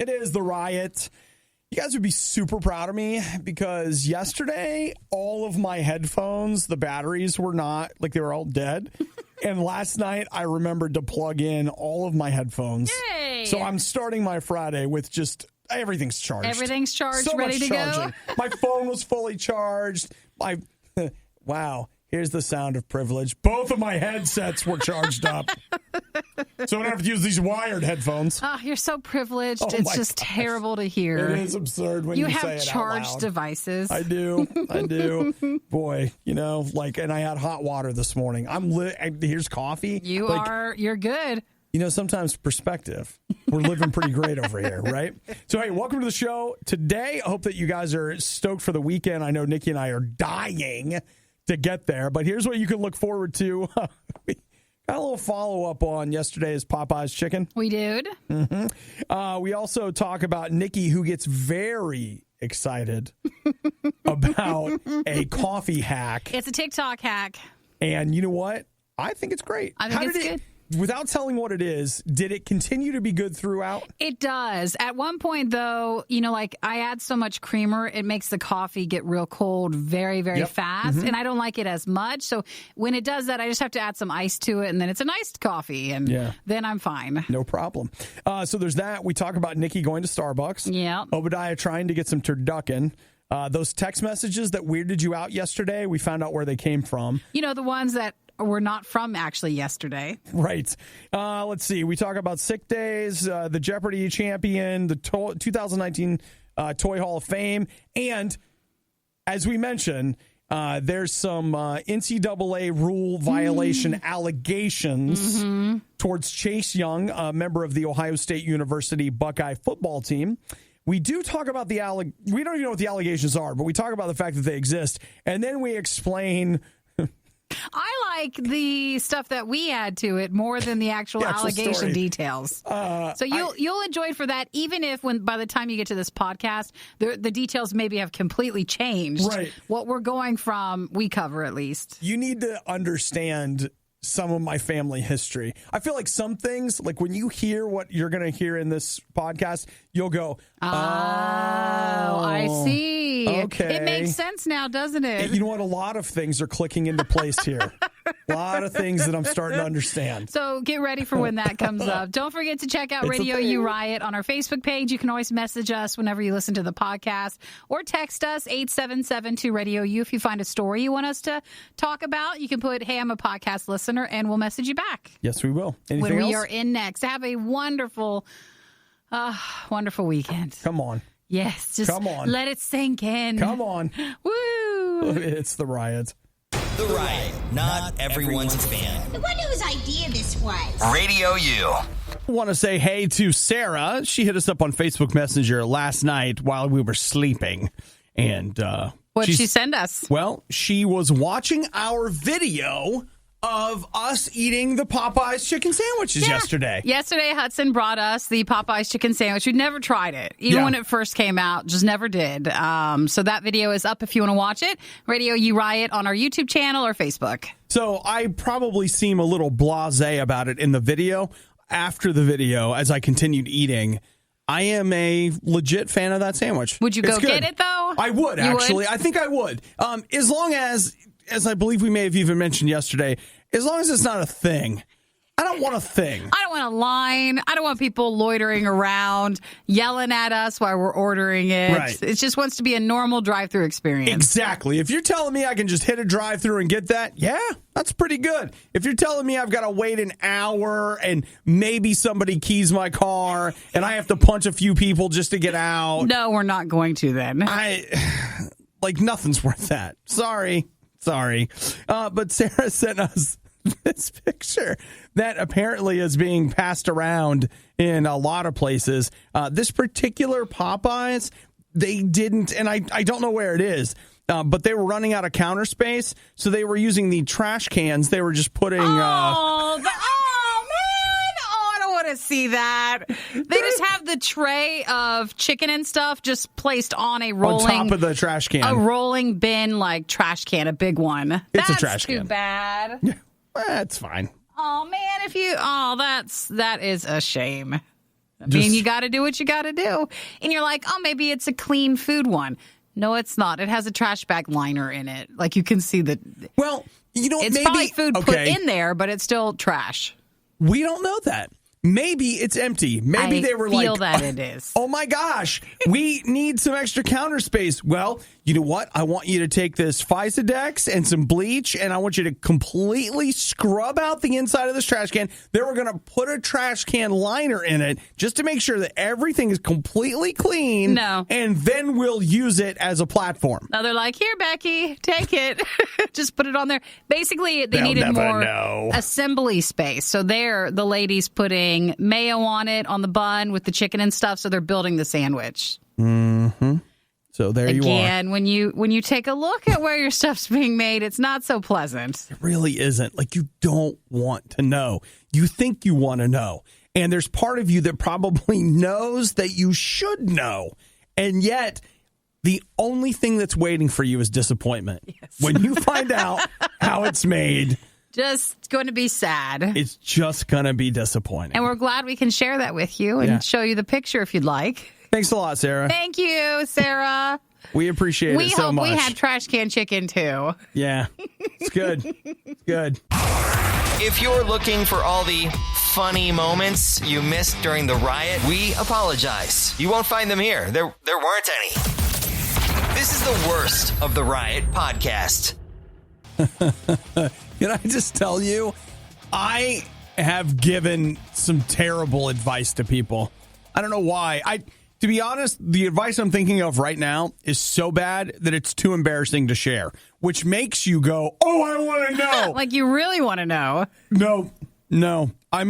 It is the Riot. You guys would be super proud of me because yesterday, all of my headphones, the batteries were not, like they were all dead. And last night, I remembered to plug in all of my headphones. Yay! So I'm starting my Friday with just everything's charged. Everything's charged, so ready much to charging. go. My phone was fully charged. Wow. Here's the sound of privilege. Both of my headsets were charged up. So I don't have to use these wired headphones. Oh, you're so privileged. Oh, it's just terrible to hear. It is absurd when you say it out loud. You have charged devices. I do. Boy, and I had hot water this morning. Here's coffee. You're good. Sometimes perspective. We're living pretty great over here, right? So, hey, welcome to the show. Today, I hope that you guys are stoked for the weekend. I know Nikki and I are dying to get there, but here's what you can look forward to. We got a little follow-up on yesterday's Popeye's chicken. We did. Mm-hmm. We also talk about Nikki, who gets very excited about a coffee hack. It's a TikTok hack. And you know what? I think it's great. I think it's good. Without telling what it is, did it continue to be good throughout? It does. At one point, though, I add so much creamer, it makes the coffee get real cold very, very fast. Mm-hmm. And I don't like it as much. So when it does that, I just have to add some ice to it. And then it's an iced coffee. And then I'm fine. No problem. So there's that. We talk about Nikki going to Starbucks. Yeah. Obadiah trying to get some turducken. Those text messages that weirded you out yesterday, we found out where they came from. The ones that were not from actually yesterday. Right. Let's see. We talk about sick days, the Jeopardy champion, the 2019 Toy Hall of Fame. And as we mentioned, there's some NCAA rule violation allegations towards Chase Young, a member of the Ohio State University Buckeye football team. We do talk about we don't even know what the allegations are, but we talk about the fact that they exist. And then we explain. I like the stuff that we add to it more than the actual allegation story. Details. So you'll enjoy it for that, even if by the time you get to this podcast, the details maybe have completely changed. Right. What we're going from, we cover at least. You need to understand some of my family history. I feel like some things, like when you hear what you're going to hear in this podcast, you'll go, oh, I see. Okay. It makes sense now, doesn't it? You know what? A lot of things are clicking into place here. A lot of things that I'm starting to understand. So get ready for when that comes up. Don't forget to check out RadioU Riot on our Facebook page. You can always message us whenever you listen to the podcast or text us 877-2RadioU if you find a story you want us to talk about. You can put, hey, I'm a podcast listener, and we'll message you back. Yes, we will. Anything when we else? are in next. Have a wonderful, wonderful weekend. Come on. Yes, just come on. Let it sink in. Come on. Woo! It's the Riot. The Riot, not everyone's a fan. I wonder whose idea this was. RadioU. I want to say hey to Sarah. She hit us up on Facebook Messenger last night while we were sleeping. And what did she send us? Well, she was watching our video of us eating the Popeye's chicken sandwiches yesterday. Yesterday, Hudson brought us the Popeye's chicken sandwich. We'd never tried it. Even when it first came out, just never did. So that video is up if you want to watch it. RadioU Riot on our YouTube channel or Facebook. So I probably seem a little blasé about it in the video. After the video, as I continued eating, I am a legit fan of that sandwich. Would you go get it, though? I would, actually. I think I would. As long as I believe we may have even mentioned yesterday, as long as it's not a thing. I don't want a thing. I don't want a line. I don't want people loitering around, yelling at us while we're ordering it. Right. It just wants to be a normal drive-through experience. Exactly. If you're telling me I can just hit a drive-through and get that, that's pretty good. If you're telling me I've got to wait an hour and maybe somebody keys my car and I have to punch a few people just to get out. No, we're not going to then. Nothing's worth that. Sorry. But Sarah sent us this picture that apparently is being passed around in a lot of places. This particular Popeyes, they didn't, and I don't know where it is, but they were running out of counter space, so they were using the trash cans. They were just putting... to see that. They just have the tray of chicken and stuff just placed on a rolling... on top of the trash can. A rolling bin, trash can, a big one. It's a trash can. That's too bad. Yeah, that's fine. Oh, man, that is a shame. I mean, you got to do what you got to do. And you're like, oh, maybe it's a clean food one. No, it's not. It has a trash bag liner in it. Like, you can see that. Well, it's maybe probably food put in there, but it's still trash. We don't know that. Maybe it's empty. Maybe they were like, that it is. Oh my gosh, we need some extra counter space. Well, you know what? I want you to take this Fisadex and some bleach, and I want you to completely scrub out the inside of this trash can. Then we're going to put a trash can liner in it just to make sure that everything is completely clean. No. And then we'll use it as a platform. Now they're like, here, Becky, take it. Just put it on there. Basically, they needed more assembly space. So the ladies putting mayo on it, on the bun with the chicken and stuff. So they're building the sandwich. Mm-hmm. So there you are. Again, when you take a look at where your stuff's being made, it's not so pleasant. It really isn't. Like, you don't want to know. You think you want to know. And there's part of you that probably knows that you should know. And yet, the only thing that's waiting for you is disappointment. Yes. When you find out how it's made. Just going to be sad. It's just going to be disappointing. And we're glad we can share that with you and show you the picture if you'd like. Thanks a lot, Sarah. Thank you, Sarah. We appreciate it so much. We had trash can chicken, too. Yeah, it's good. It's good. If you're looking for all the funny moments you missed during the riot, we apologize. You won't find them here. There weren't any. This is the worst of the Riot podcast. Can I just tell you, I have given some terrible advice to people. I don't know why. To be honest, the advice I'm thinking of right now is so bad that it's too embarrassing to share, which makes you go, oh, I want to know. Like, you really want to know. No. I'm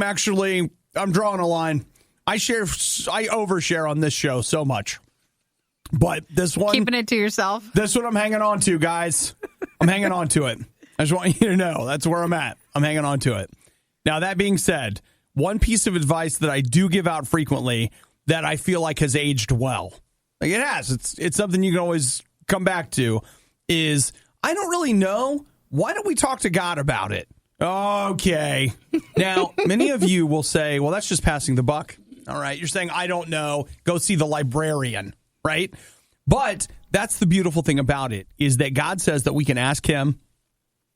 drawing a line. I overshare on this show so much. But this one. Keeping it to yourself. This one I'm hanging on to, guys. I'm hanging on to it. I just want you to know that's where I'm at. I'm hanging on to it. Now, that being said, one piece of advice that I do give out frequently that I feel like has aged well. Like, it has. It's something you can always come back to is, I don't really know. Why don't we talk to God about it? Okay. Now, many of you will say, well, that's just passing the buck. All right. You're saying, I don't know. Go see the librarian, right? But that's the beautiful thing about it is that God says that we can ask him.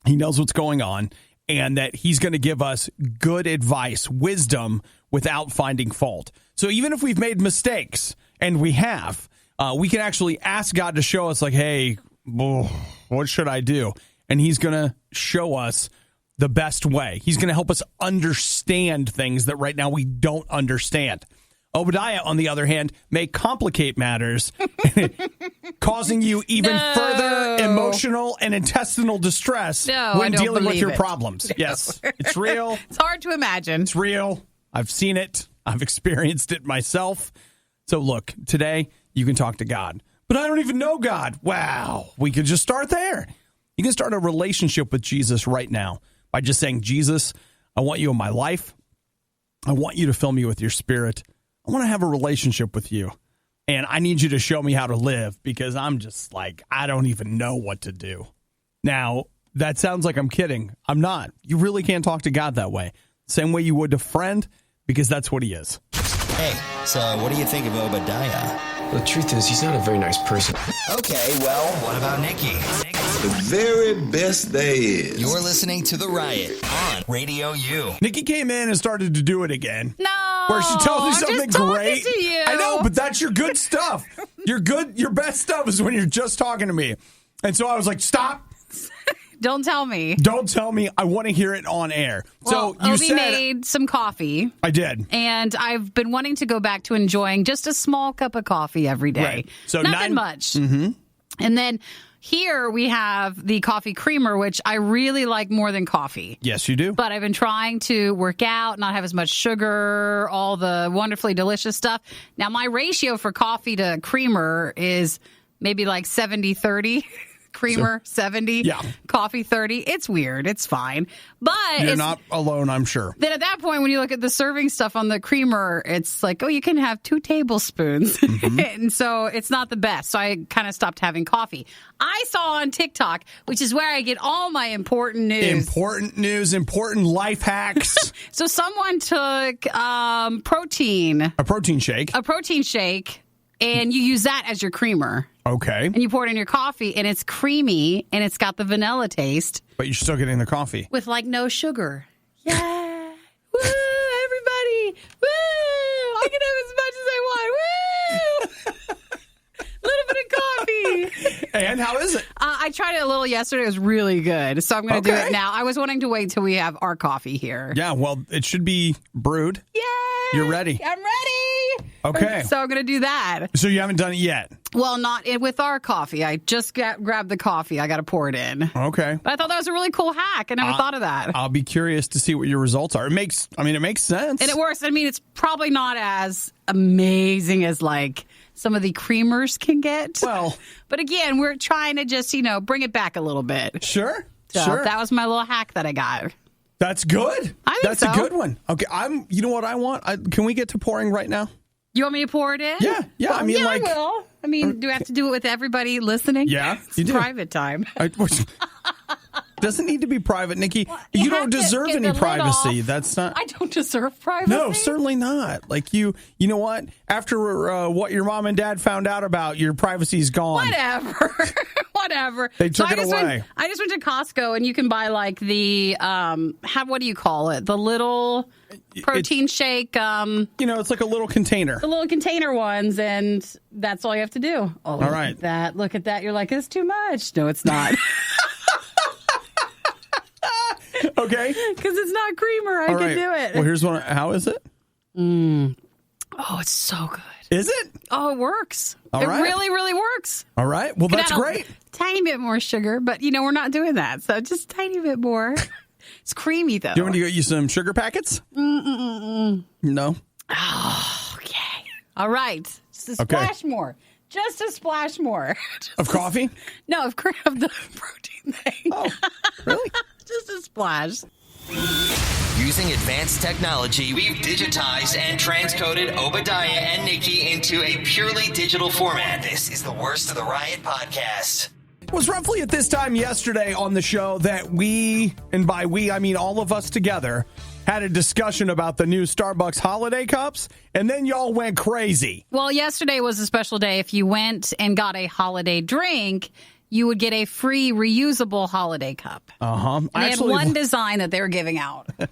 He knows what's going on and that he's going to give us good advice, wisdom without finding fault. So even if we've made mistakes, and we have, we can actually ask God to show us like, hey, what should I do? And he's going to show us the best way. He's going to help us understand things that right now we don't understand. Obadiah, on the other hand, may complicate matters, causing you even further emotional and intestinal distress when dealing with your problems. Yes, it's real. It's hard to imagine. It's real. I've seen it. I've experienced it myself. So look, today you can talk to God. But I don't even know God. Wow. We could just start there. You can start a relationship with Jesus right now by just saying, Jesus, I want you in my life. I want you to fill me with your spirit. I want to have a relationship with you. And I need you to show me how to live because I'm just like, I don't even know what to do. Now, that sounds like I'm kidding. I'm not. You really can't talk to God that way. Same way you would a friend, because that's what he is. Hey, so what do you think of Obadiah? The truth is, he's not a very nice person. Okay, well, what about Nikki? The very best there is. You're listening to The Riot on RadioU. Nikki came in and started to do it again. No, where she tells me something great. To you. I know, but that's your good stuff. Your best stuff is when you're just talking to me. And so I was like, stop. Don't tell me. Don't tell me. I want to hear it on air. Well, so you Obi made some coffee. I did. And I've been wanting to go back to enjoying just a small cup of coffee every day. Right. So nothing much. Mm-hmm. And then here we have the coffee creamer, which I really like more than coffee. Yes, you do. But I've been trying to work out, not have as much sugar, all the wonderfully delicious stuff. Now, my ratio for coffee to creamer is maybe like 70-30. creamer 70, coffee 30. It's weird. It's fine. But you're not alone, I'm sure. Then at that point, when you look at the serving stuff on the creamer, it's like, oh, you can have 2 tablespoons. And so it's not the best. So I kind of stopped having coffee. I saw on TikTok, which is where I get all my important news. Important life hacks. So someone took protein. A protein shake. And you use that as your creamer. Okay. And you pour it in your coffee, and it's creamy, and it's got the vanilla taste. But you're still getting the coffee. With, like, no sugar. Yeah. Woo, everybody. Woo. I can have as much as I want. Woo. A little bit of coffee. And how is it? I tried it a little yesterday. It was really good. So I'm going to do it now. I was wanting to wait till we have our coffee here. Yeah, well, it should be brewed. Yay. You're ready. I'm ready. Okay. So I'm going to do that. So you haven't done it yet? Well, not with our coffee. I just grabbed the coffee. I got to pour it in. Okay. But I thought that was a really cool hack. I never thought of that. I'll be curious to see what your results are. It makes sense. And it works. I mean, it's probably not as amazing as like some of the creamers can get. Well. But again, we're trying to just, bring it back a little bit. Sure. So sure. That was my little hack that I got. That's good. I think That's so. a good one. Okay, you know what I want? Can we get to pouring right now? You want me to pour it in? Yeah. Well, I mean, I will. I mean, do I have to do it with everybody listening? Yeah, it's you do. Private time. Doesn't need to be private, Nikki. Well, you don't deserve any privacy. Off. That's not. I don't deserve privacy. No, certainly not. Like you know what? After what your mom and dad found out about, your privacy's gone. Whatever. They took it away. I just went to Costco, and you can buy like the what do you call it? The little protein shake. It's like a little container. The little container ones, and that's all you have to do. Oh, all right. Look at that. You're like, it's too much. No, it's not. Okay. Because it's not creamer. I can do it. Well, here's one. How is it? Oh, it's so good. Is it? Oh, it works. All right. It really, really works. All right. Well, that's great. Tiny bit more sugar, but, we're not doing that. So just tiny bit more. It's creamy, though. Do you want me to get you some sugar packets? No? Oh, okay. All right. Just a splash more. Just a splash more. Of coffee? No, of the protein thing. Oh, really? Just a splash. Using advanced technology, we've digitized and transcoded Obadiah and Nikki into a purely digital format. This is the Worst of the Riot podcast. It was roughly at this time yesterday on the show that we, and by we, I mean all of us together, had a discussion about the new Starbucks holiday cups, and then y'all went crazy. Well, yesterday was a special day. If you went and got a holiday drink, you would get a free reusable holiday cup. Uh-huh. And they had one design that they were giving out. I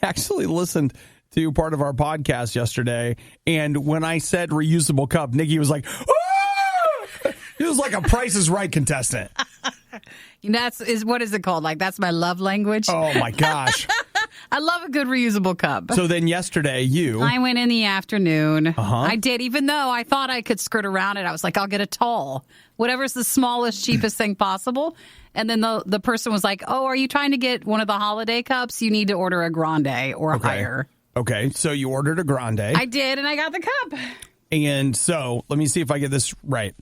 actually listened to part of our podcast yesterday, and when I said reusable cup, Nikki was like, "Ah!" He was like a Price is Right contestant. What is it called? Like, that's my love language. Oh, my gosh. I love a good reusable cup. So then yesterday, I went in the afternoon. Uh-huh. I did, even though I thought I could skirt around it. I was like, I'll get a tall. Whatever's the smallest, cheapest thing possible. And then the person was like, oh, are you trying to get one of the holiday cups? You need to order a grande or higher. Okay, so you ordered a grande. I did, and I got the cup. And so, let me see if I get this right.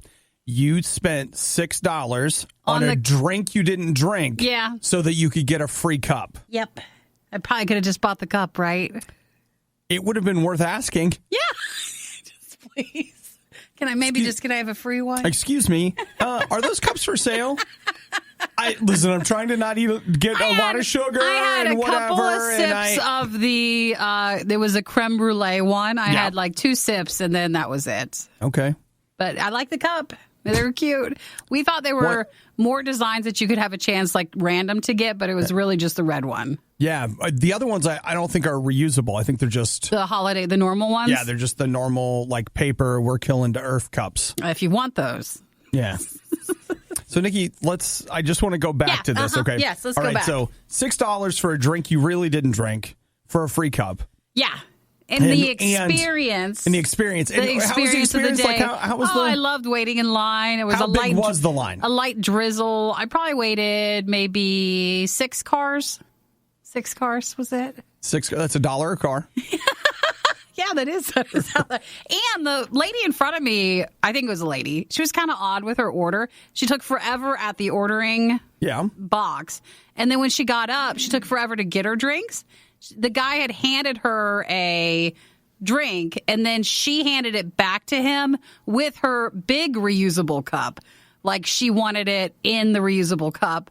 You spent $6 on a drink you didn't drink. Yeah. So that you could get a free cup. Yep. I probably could have just bought the cup, right? It would have been worth asking. Yeah. Just please. Can I have a free one? Excuse me. Are those cups for sale? Listen, I'm trying to not get a lot of sugar and whatever. I had a couple of sips of the, there was a creme brulee one. I had like 2 sips, and then that was it. Okay. But I like the cup. They were cute. We thought there were more designs that you could have a chance, like random, to get, but it was really just the red one. Yeah. The other ones I don't think are reusable. I think they're just the normal ones? Yeah, they're just the normal, like, paper, we're killing to earth cups. If you want those. Yeah. So, Nikki, I just want to go back to this, okay? Yes, let's go back. So, $6 for a drink you really didn't drink for a free cup. Yeah. And the experience. And the experience. The experience of the day. Like, how was I loved waiting in line. It was how big was the line? A light drizzle. I probably waited maybe 6 cars. 6 cars was it? 6. That's $1 a car. yeah, that is. And the lady in front of me, I think it was a lady, she was kind of odd with her order. She took forever at the ordering box. And then when she got up, she took forever to get her drinks. The guy had handed her a drink, and then she handed it back to him with her big reusable cup. Like she wanted it in the reusable cup.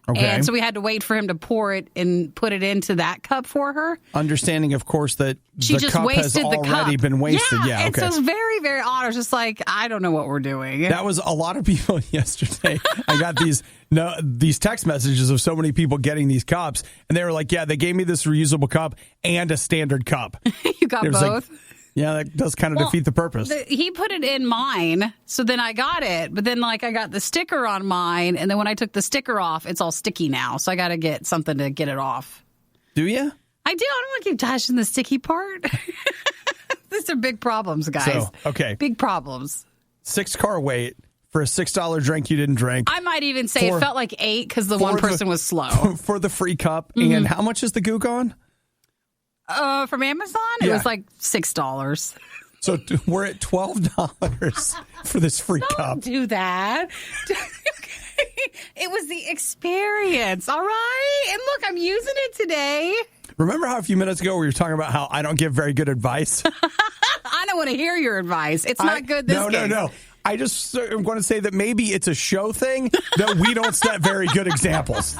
Okay. And so we had to wait for him to pour it and put it into that cup for her. Understanding, of course, that the cup has already been wasted. Yeah, okay. And so it was very, very odd. I was just like, I don't know what we're doing. That was a lot of people yesterday. I got these text messages of so many people getting these cups, and they were like, yeah, they gave me this reusable cup and a standard cup. You got both? Like, yeah, that does kind of defeat the purpose. He put it in mine, so then I got it. But then, I got the sticker on mine, and then when I took the sticker off, it's all sticky now. So I got to get something to get it off. Do you? I do. I don't want to keep touching the sticky part. These are big problems, guys. So, okay. Big problems. 6-car wait for a $6 drink you didn't drink. I might even say it felt like 8 because the one person was slow. For the free cup. Mm-hmm. And how much is the goo gone? From Amazon, it was like $6. So we're at $12 for this free cup. Don't do that. It was the experience, all right? And look, I'm using it today. Remember how a few minutes ago we were talking about how I don't give very good advice? I don't want to hear your advice. It's not good this case. No. I just am going to say that maybe it's a show thing that we don't set very good examples.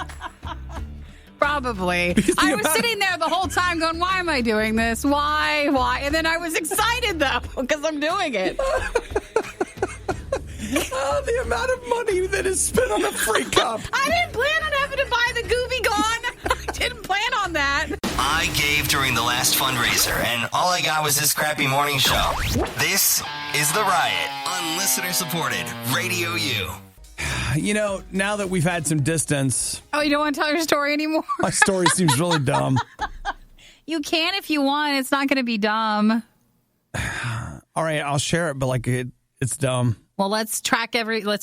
Probably. I was sitting there the whole time going, why am I doing this? Why? And then I was excited, though, because I'm doing it. The amount of money that is spent on a free cup. I didn't plan on having to buy the Gooby Gone. I didn't plan on that. I gave during the last fundraiser, and all I got was this crappy morning show. This is The Riot on listener-supported Radio U. You know, now that we've had some distance... Oh, you don't want to tell your story anymore? My story seems really dumb. You can if you want. It's not going to be dumb. All right, I'll share it, but it's dumb. Well, let's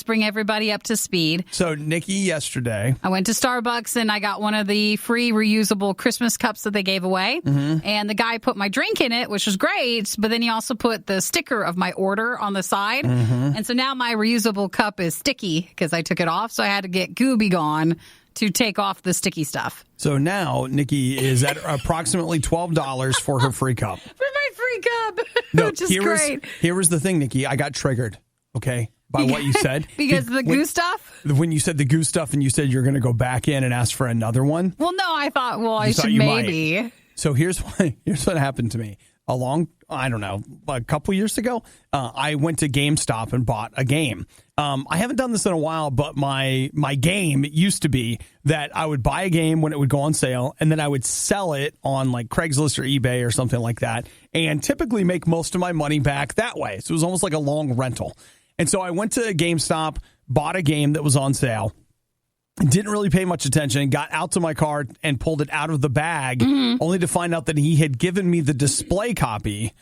bring everybody up to speed. So, Nikki, yesterday, I went to Starbucks and I got one of the free reusable Christmas cups that they gave away. Mm-hmm. And the guy put my drink in it, which was great. But then he also put the sticker of my order on the side. Mm-hmm. And so now my reusable cup is sticky because I took it off. So I had to get Gooby Gone to take off the sticky stuff. So now Nikki is at approximately $12 for her free cup. For my free cup, which is great. Here was the thing, Nikki. I got triggered. Okay, by what you said. Because the goo stuff? When you said the goo stuff and you said you're going to go back in and ask for another one. Well, no, I thought, I should maybe. Might. So here's what happened to me. A couple years ago, I went to GameStop and bought a game. I haven't done this in a while, but my game used to be that I would buy a game when it would go on sale, and then I would sell it on Craigslist or eBay or something like that, and typically make most of my money back that way. So it was almost like a long rental. And so I went to GameStop, bought a game that was on sale, didn't really pay much attention, got out to my car and pulled it out of the bag, only to find out that he had given me the display copy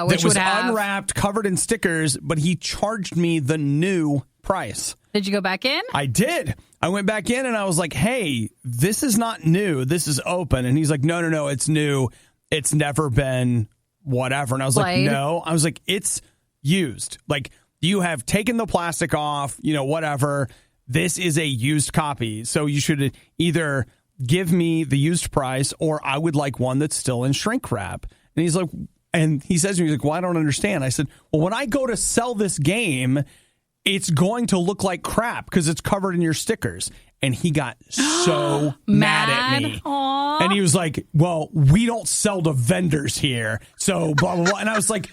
which was unwrapped, covered in stickers, but he charged me the new price. Did you go back in? I did. I went back in and I was like, hey, this is not new. This is open. And he's like, no, it's new. It's never been whatever. And I was like, no. I was like, it's used. You have taken the plastic off, whatever. This is a used copy. So you should either give me the used price or I would like one that's still in shrink wrap. And he's like, and he says to me, he's like, well, I don't understand. I said, well, when I go to sell this game, it's going to look like crap because it's covered in your stickers. And he got so mad at me. Aww. And he was like, well, we don't sell to vendors here. So blah, blah, blah. And I was like,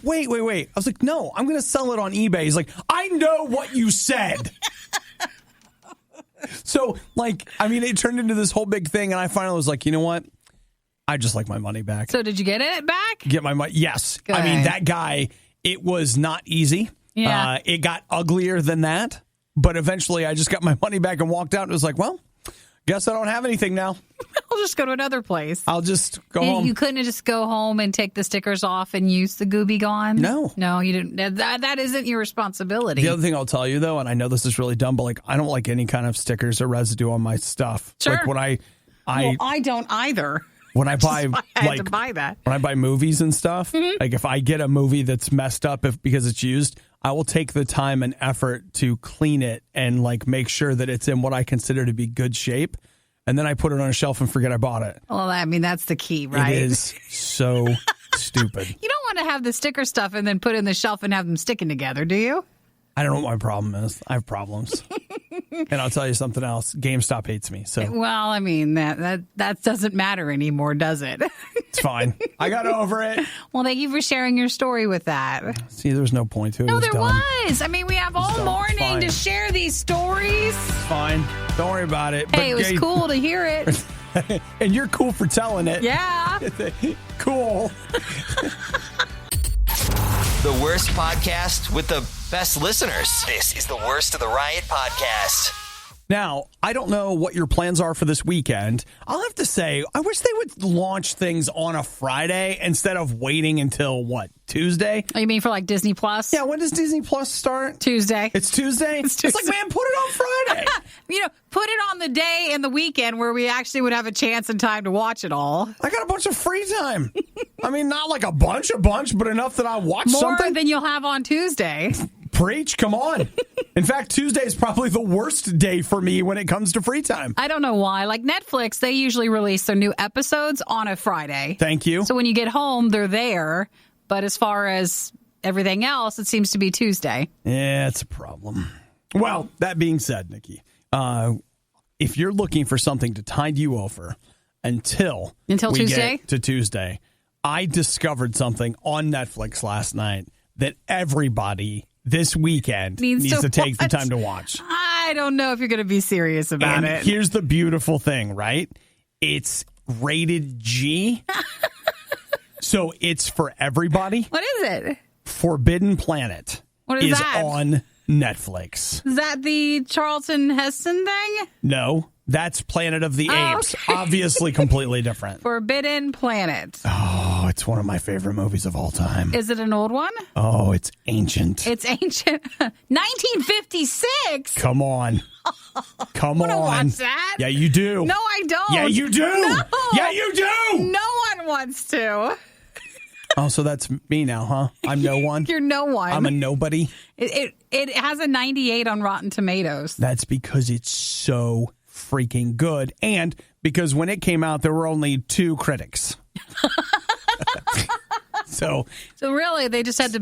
wait. I was like, no, I'm going to sell it on eBay. He's like, I know what you said. So, it turned into this whole big thing. And I finally was like, you know what? I just like my money back. So did you get it back? Get my money. Yes. Good. I mean, that guy, it was not easy. Yeah. It got uglier than that. But eventually I just got my money back and walked out and was like, well, guess I don't have anything now. I'll just go to another place. I'll just go home. You couldn't just go home and take the stickers off and use the Gooby Gone? No, you didn't. That isn't your responsibility. The other thing I'll tell you, though, and I know this is really dumb, but I don't like any kind of stickers or residue on my stuff. Sure. I don't either. When I buy, I had to buy that. When I buy movies and stuff, like if I get a movie that's messed up because it's used, I will take the time and effort to clean it and like make sure that it's in what I consider to be good shape. And then I put it on a shelf and forget I bought it. Well, I mean, that's the key, right? It is so stupid. You don't want to have the sticker stuff and then put it in the shelf and have them sticking together, do you? I don't know what my problem is. I have problems. And I'll tell you something else. GameStop hates me. So well, I mean, that doesn't matter anymore, does it? It's fine. I got over it. Well, thank you for sharing your story with that. See, there's no point to it. No, It there dumb. was. I mean, we have all morning to share these stories. It's fine. Don't worry about it. Hey, it was cool to hear it. And you're cool for telling it. Yeah. Cool. The worst podcast with the best listeners. This is the Worst of the Riot podcast. Now, I don't know what your plans are for this weekend. I'll have to say, I wish they would launch things on a Friday instead of waiting until, what, Tuesday? Oh, you mean for like Disney Plus? Yeah, when does Disney Plus start? Tuesday. It's Tuesday? It's Tuesday. It's like, man, put it on Friday. Put it on the day and the weekend where we actually would have a chance and time to watch it all. I got a bunch of free time. I mean, not like a bunch, but enough that I watch More something. than you'll have on Tuesday. Preach, come on. In fact, Tuesday is probably the worst day for me when it comes to free time. I don't know why. Like Netflix, they usually release their new episodes on a Friday. Thank you. So when you get home, they're there. But as far as everything else, it seems to be Tuesday. Yeah, it's a problem. Well, that being said, Nikki, if you're looking for something to tide you over until we Tuesday? get to Tuesday, I discovered something on Netflix last night that everybody this weekend needs to take the time to watch. I don't know if you're going to be serious about it. Here's the beautiful thing, right? It's rated G. So it's for everybody. What is it? Forbidden Planet. What is that? On Netflix. Is that the Charlton Heston thing? No, that's Planet of the Apes. Okay. Obviously completely different. Forbidden Planet. Oh, it's one of my favorite movies of all time. Is it an old one? Oh, it's ancient. It's ancient. 1956? Come on. Come on. Watch that? Yeah, you do. No, I don't. Yeah, you do. No. Yeah, you do. No one wants to. Oh, so that's me now, huh? I'm no one? You're no one. I'm a nobody? It has a 98 on Rotten Tomatoes. That's because it's so freaking good. And because when it came out, there were only 2 critics. So really, they just had to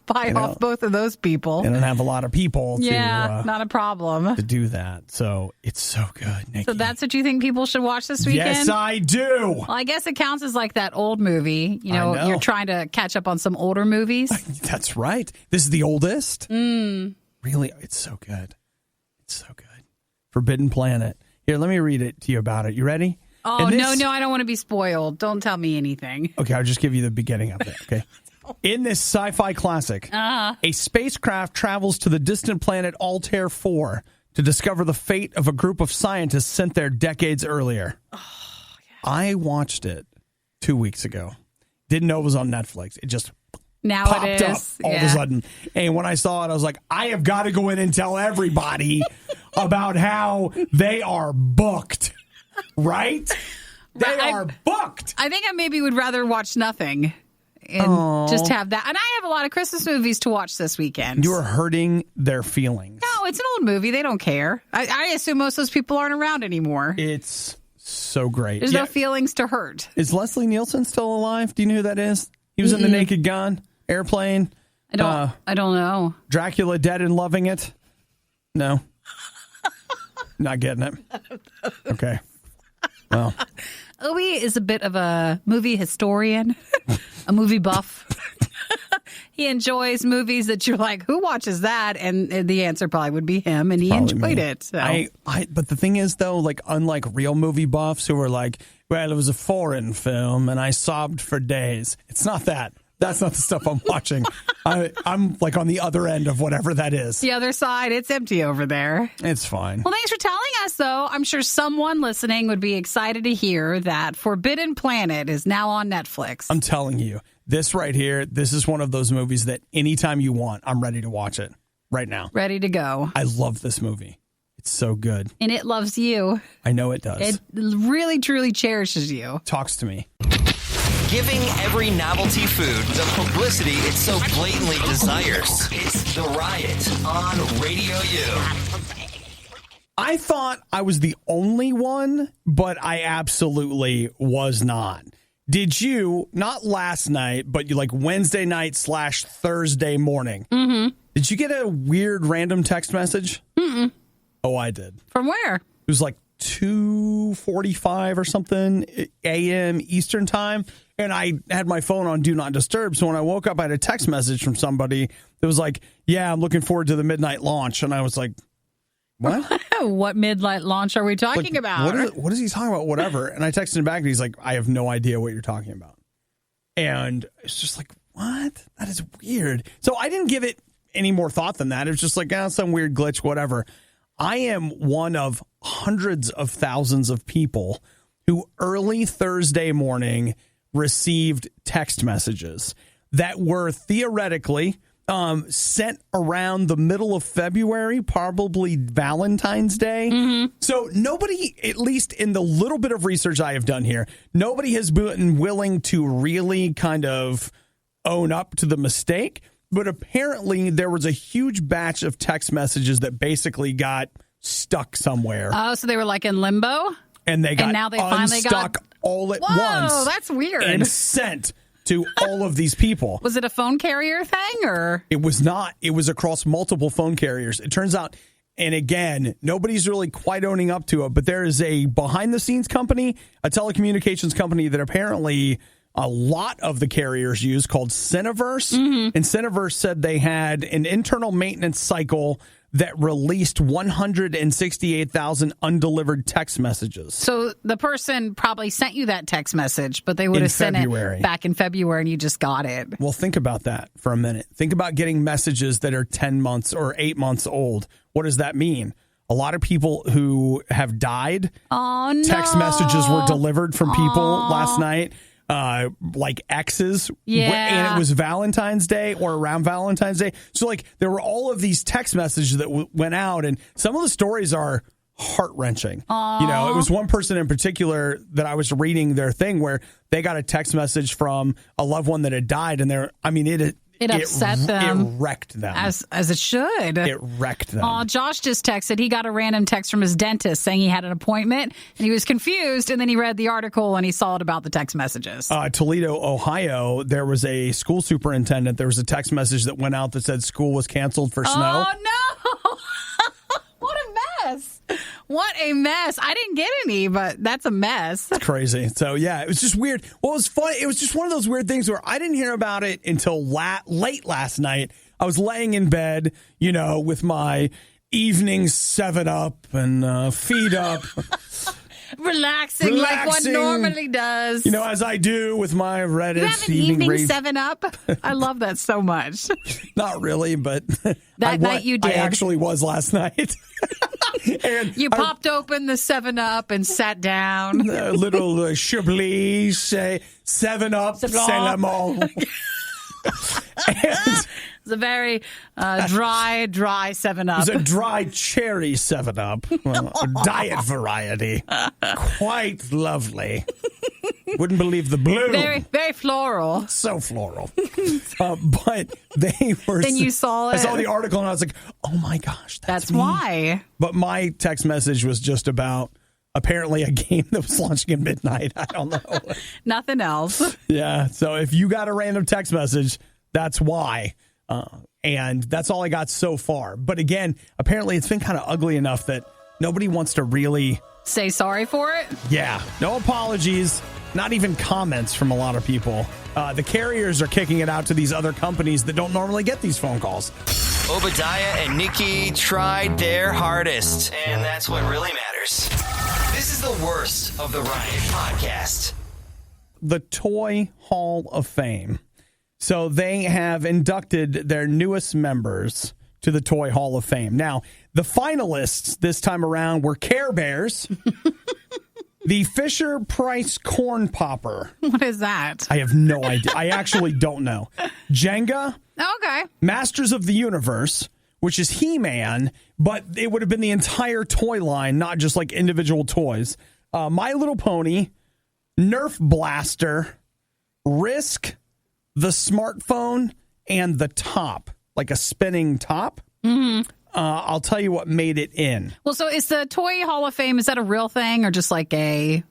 buy off both of those people. They don't have a lot of people not a problem. to do that. So it's so good, Nikki. So that's what you think people should watch this weekend? Yes, I do. Well, I guess it counts as like that old movie. I know. You're trying to catch up on some older movies. That's right. This is the oldest. Really, it's so good. It's so good. Forbidden Planet. Here, let me read it to you about it. You ready? Oh, no, I don't want to be spoiled. Don't tell me anything. Okay, I'll just give you the beginning of it, okay? In this sci-fi classic, a spacecraft travels to the distant planet Altair 4 to discover the fate of a group of scientists sent there decades earlier. Oh, yeah. I watched it 2 weeks ago. Didn't know it was on Netflix. It just now popped it up is. all of a sudden. And when I saw it, I was like, I have got to go in and tell everybody about how they are booked. Right? They are booked. I think I maybe would rather watch nothing and just have that. And I have a lot of Christmas movies to watch this weekend. You are hurting their feelings. No, it's an old movie. They don't care. I assume most of those people aren't around anymore. It's so great. There's no feelings to hurt. Is Leslie Nielsen still alive? Do you know who that is? He was in The Naked Gun, Airplane. I don't know. Dracula Dead and Loving It? No. Not getting it. Okay. Well, Obi is a bit of a movie historian, a movie buff. He enjoys movies that you're like, who watches that? And the answer probably would be him, and he enjoyed it. So. But the thing is, though, like unlike real movie buffs who are like, well, it was a foreign film and I sobbed for days. It's not that. That's not the stuff I'm watching. I'm like on the other end of whatever that is. The other side, it's empty over there. It's fine. Well, thanks for telling us, though. I'm sure someone listening would be excited to hear that Forbidden Planet is now on Netflix. I'm telling you, this right here, this is one of those movies that anytime you want, I'm ready to watch it right now. Ready to go. I love this movie. It's so good. And it loves you. I know it does. It really, truly cherishes you. Talks to me. Giving every novelty food the publicity it so blatantly desires. It's The Riot on Radio U. I thought I was the only one, but I absolutely was not. Did you, not last night, but you like Wednesday night / Thursday morning, did you get a weird random text message? Mm-mm. Oh, I did. From where? It was like 2:45 or something a.m. Eastern time, and I had my phone on Do Not Disturb, so when I woke up, I had a text message from somebody that was like, yeah, I'm looking forward to the midnight launch, and I was like, what? What midnight launch are we talking about? What is he talking about? Whatever. And I texted him back, and he's like, I have no idea what you're talking about. And it's just like, what? That is weird. So I didn't give it any more thought than that. It was just like, some weird glitch, whatever. I am one of hundreds of thousands of people who early Thursday morning received text messages that were theoretically sent around the middle of February, probably Valentine's Day. Mm-hmm. So nobody, at least in the little bit of research I have done here, nobody has been willing to really kind of own up to the mistake. But apparently there was a huge batch of text messages that basically got stuck somewhere. Oh, so they were like in limbo? And they got and now they finally unstuck all at once. Whoa, that's weird. And sent to all of these people. Was it a phone carrier thing, or? It was not. It was across multiple phone carriers. It turns out, and again, nobody's really quite owning up to it, but there is a behind-the-scenes company, a telecommunications company that apparently a lot of the carriers use called Cineverse. Mm-hmm. And Cineverse said they had an internal maintenance cycle that released 168,000 undelivered text messages. So the person probably sent you that text message, but they would have sent it back in February and you just got it. Well, think about that for a minute. Think about getting messages that are 10 months or 8 months old. What does that mean? A lot of people who have died. Oh, no. Text messages were delivered from people last night. Like exes, and it was Valentine's Day or around Valentine's Day. So like there were all of these text messages that went out, and some of the stories are heart-wrenching. You know, it was one person in particular that I was reading their thing where they got a text message from a loved one that had died, and it upset them. It wrecked them. As it should. It wrecked them. Oh, Josh just texted. He got a random text from his dentist saying he had an appointment, and he was confused, and then he read the article, and he saw it about the text messages. Toledo, Ohio, there was a school superintendent. There was a text message that went out that said school was canceled for snow. Oh, no. What a mess. What a mess. I didn't get any, but that's a mess. It's crazy. So, yeah, it was just weird. Well, it was funny. It was just one of those weird things where I didn't hear about it until late last night. I was laying in bed, you know, with my evening 7-Up and feet up. Relaxing like one normally does. You know, as I do with my Reddit. You have an evening 7-Up? I love that so much. Not really, but that night you did. I actually was last night. And you popped open the 7-Up and sat down. A little Chablis, 7-Up, Salamon. It's a very dry 7-Up. It's a dry cherry 7-Up. Diet variety. Quite lovely. Wouldn't believe the blue. Very, very floral. So floral. But they were... Then you saw it. I saw the article and I was like, oh my gosh, that's me. Why. But my text message was just about apparently a game that was launching at midnight. I don't know. Nothing else. Yeah. So if you got a random text message, that's why. And that's all I got so far. But again, apparently it's been kind of ugly enough that nobody wants to really say sorry for it. Yeah. No apologies. Not even comments from a lot of people. The carriers are kicking it out to these other companies that don't normally get these phone calls. Obadiah and Nikki tried their hardest, and that's what really matters. This is the worst of the Riot podcast. The Toy Hall of Fame. So they have inducted their newest members to the Toy Hall of Fame. Now, the finalists this time around were Care Bears, the Fisher-Price Corn Popper. What is that? I have no idea. I actually don't know. Jenga. Okay. Masters of the Universe, which is He-Man, but it would have been the entire toy line, not just like individual toys. My Little Pony, Nerf Blaster, Risk, the smartphone, and the top, like a spinning top. Mm-hmm. I'll tell you what made it in. Well, so is the Toy Hall of Fame, is that a real thing or just like a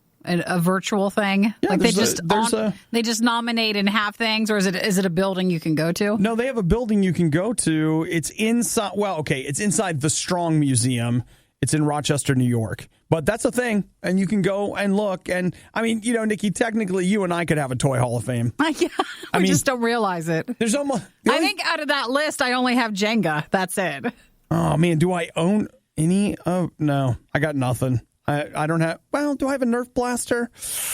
virtual thing? Yeah, like they just nominate and have things, or is it a building you can go to? No, they have a building you can go to. It's inside. Well, okay, it's inside the Strong Museum. It's in Rochester, New York. But that's a thing, and you can go and look. And I mean, Nikki, technically, you and I could have a Toy Hall of Fame. Yeah, I mean, just don't realialize it. There's almost. I think out of that list, I only have Jenga. That's it. Oh man, do I own any? Oh no, I got nothing. I don't have. Well, do I have a Nerf blaster?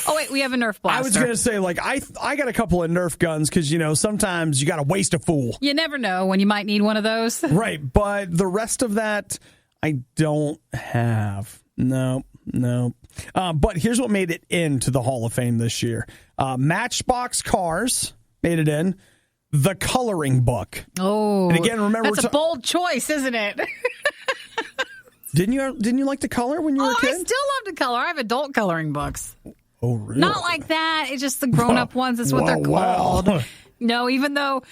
Oh wait, we have a Nerf blaster. I was gonna say I got a couple of Nerf guns because sometimes you got to waste a fool. You never know when you might need one of those. Right, but the rest of that I don't have. No. But here's what made it into the Hall of Fame this year: Matchbox Cars made it in. The Coloring Book. Oh, and again, remember that's a bold choice, isn't it? Didn't you like to color when you were a kid? I still love to color. I have adult coloring books. Oh, really? Not like that. It's just the grown-up ones. That's what they're called. Wow. No, even though,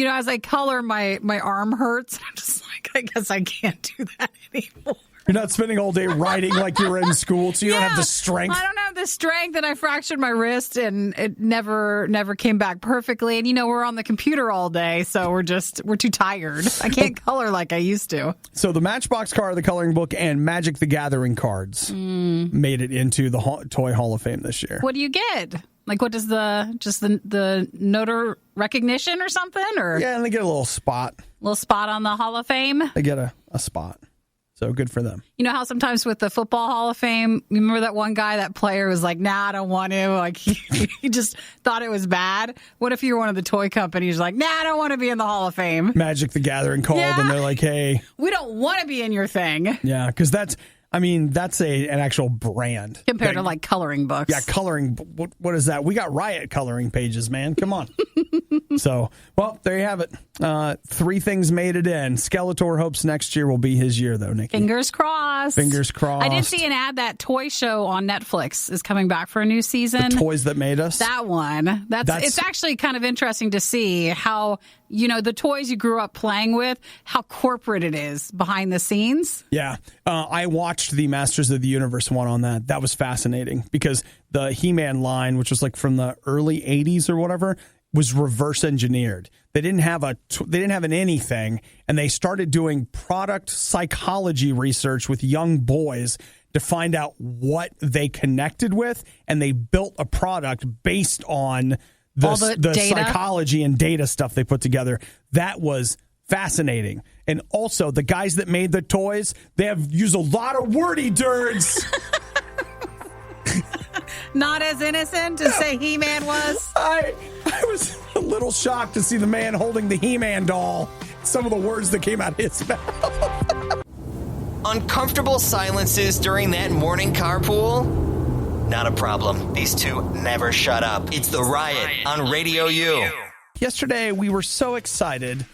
as I color, my arm hurts. I'm just like, I guess I can't do that anymore. You're not spending all day writing like you were in school, so you don't have the strength. I don't have the strength, and I fractured my wrist, and it never came back perfectly. And we're on the computer all day, so we're too tired. I can't color like I used to. So the Matchbox Car, the Coloring Book, and Magic the Gathering cards made it into the Toy Hall of Fame this year. What do you get? Like, what does the notar recognition or something? Or yeah, and they get a little spot. Little spot on the Hall of Fame? They get a spot. So good for them. You know how sometimes with the Football Hall of Fame, you remember that one guy, that player was like, nah, I don't want to. Like, he just thought it was bad. What if you're one of the toy companies like, nah, I don't want to be in the Hall of Fame? Magic the Gathering called, and they're like, hey. We don't want to be in your thing. Yeah, because that's an actual brand. Compared to like coloring books. Yeah, coloring. What is that? We got RIOT coloring pages, man. Come on. So, well, there you have it. 3 things made it in. Skeletor hopes next year will be his year, though, Nikki. Fingers crossed. Fingers crossed. I did see an ad that toy show on Netflix is coming back for a new season. The Toys That Made Us? That one. It's actually kind of interesting to see how, the toys you grew up playing with, how corporate it is behind the scenes. Yeah. I watched the Masters of the Universe one on that. That was fascinating because the He-Man line, which was like from the early 80s or whatever, was reverse engineered. They didn't have an anything, and they started doing product psychology research with young boys to find out what they connected with, and they built a product based on the psychology and data stuff they put together. That was fascinating. And also, the guys that made the toys, they have used a lot of wordy dirds. Not as innocent as say He-Man was. I was a little shocked to see the man holding the He-Man doll. Some of the words that came out of his mouth. Uncomfortable silences during that morning carpool? Not a problem. These two never shut up. It's the Riot on RadioU. Yesterday, we were so excited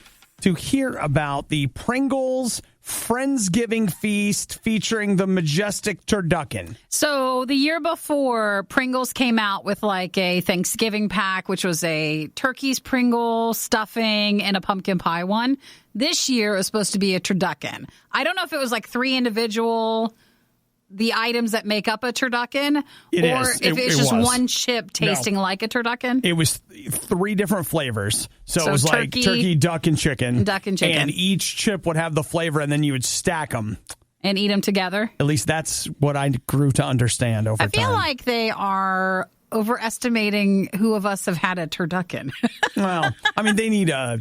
to hear about the Pringles Friendsgiving Feast featuring the majestic turducken. So the year before, Pringles came out with like a Thanksgiving pack, which was a turkey's Pringle, stuffing, and a pumpkin pie one. This year, it was supposed to be a turducken. I don't know if it was like 3 individual the items that make up a turducken, if it's just one chip tasting like a turducken. It was 3 different flavors. So it was like turkey, duck, and chicken. And each chip would have the flavor, and then you would stack them. And eat them together? At least that's what I grew to understand over time. I feel like they are overestimating who of us have had a turducken. Well, I mean, they need a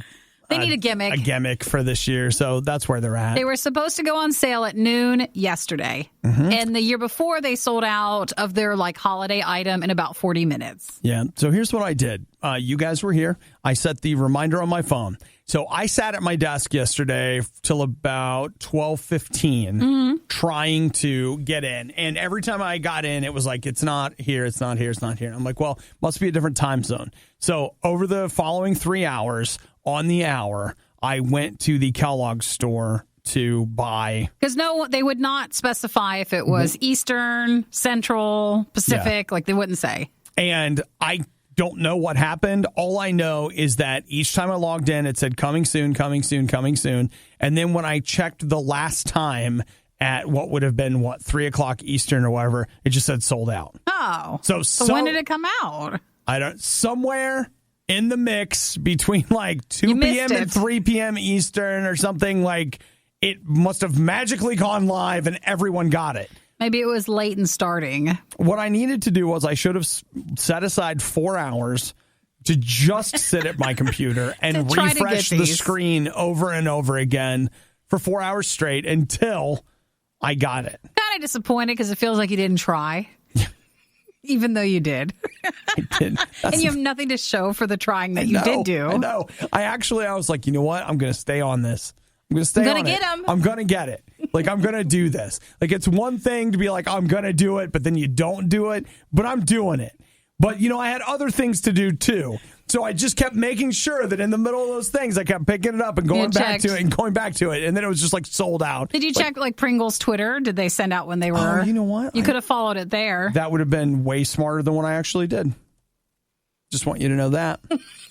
gimmick. A gimmick for this year, so that's where they're at. They were supposed to go on sale at noon yesterday. Mm-hmm. And the year before, they sold out of their like holiday item in about 40 minutes. Yeah, so here's what I did. You guys were here. I set the reminder on my phone. So I sat at my desk yesterday till about 12:15 trying to get in. And every time I got in, it was like, it's not here, it's not here, it's not here. I'm like, well, must be a different time zone. So over the following 3 hours, on the hour, I went to the Kellogg store to buy. Because they would not specify if it was Eastern, Central, Pacific. Like they wouldn't say. And I don't know what happened. All I know is that each time I logged in, it said coming soon, coming soon, coming soon. And then when I checked the last time at what would have been, 3 o'clock Eastern or whatever, it just said sold out. Oh. So when did it come out? Somewhere in the mix between like 2 p.m. and 3 p.m. Eastern or something, like it must have magically gone live and everyone got it. Maybe it was late in starting. What I needed to do was I should have set aside 4 hours to just sit at my computer and refresh the screen over and over again for 4 hours straight until I got it. Kind of disappointed because it feels like you didn't try. Even though you did. I did. And you have nothing to show for the trying that you did do. I know. I was like, you know what? I'm going to stay on this. I'm going to stay on it. I'm going to get him. I'm going to get it. Like, I'm going to do this. Like, it's one thing to be like, I'm going to do it, but then you don't do it. But I'm doing it. But, I had other things to do, too. So I just kept making sure that in the middle of those things, I kept picking it up and going back to it and going back to it. And then it was just like sold out. Did you check like Pringles Twitter? Did they send out when they were? Oh, you know what? You could have followed it there. That would have been way smarter than what I actually did. Just want you to know that.